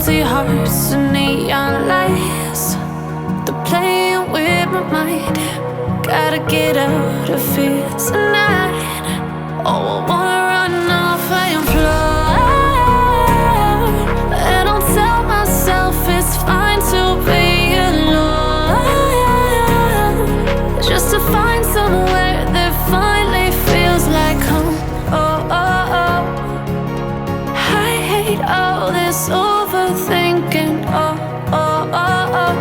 empty hearts and neon lights. They're playing with my mind. Gotta get out of here tonight. Oh, I wanna run off and fly. And I'll tell myself it's fine to be alone, just to find somewhere that finally feels like home. Oh, oh, oh. I hate all this overthinking. Oh, oh, oh, oh.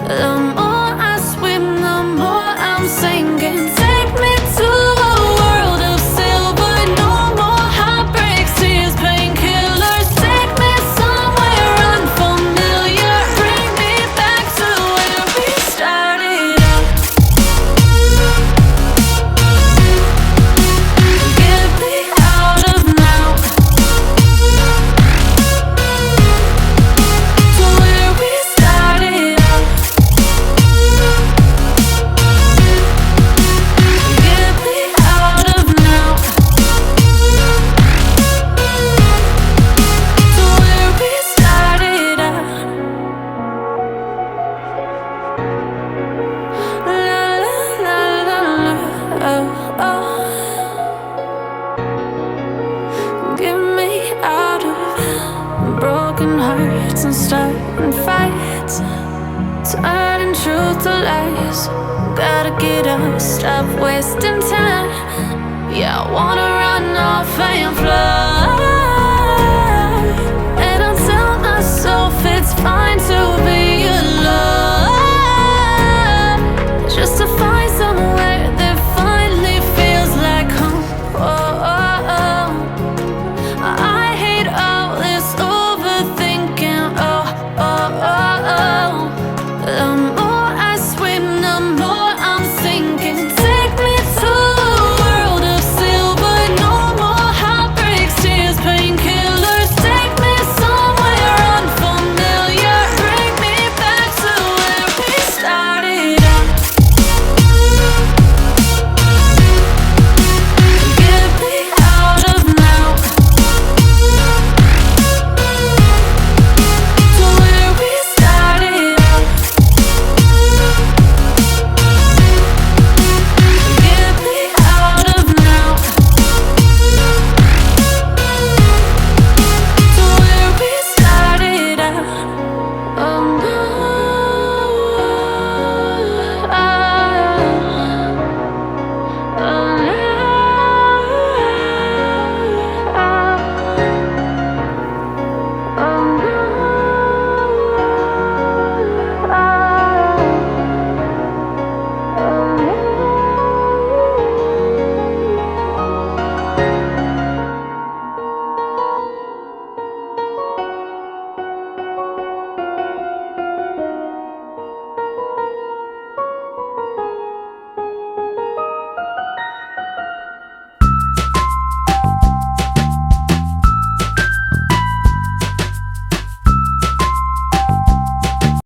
The more I swim, the more I'm sinking. Take me to a world of silver. No more heartbreaks, tears, painkillers. Take me somewhere unfamiliar. Bring me back to where we started out. Get me out of now, to where we started out. Get me out of now, to where we started out. La la la la la, oh, oh. Get me out of broken hearts and starting fights, turning truth to lies. Gotta get up, stop wasting time. Yeah, I wanna run off and fly.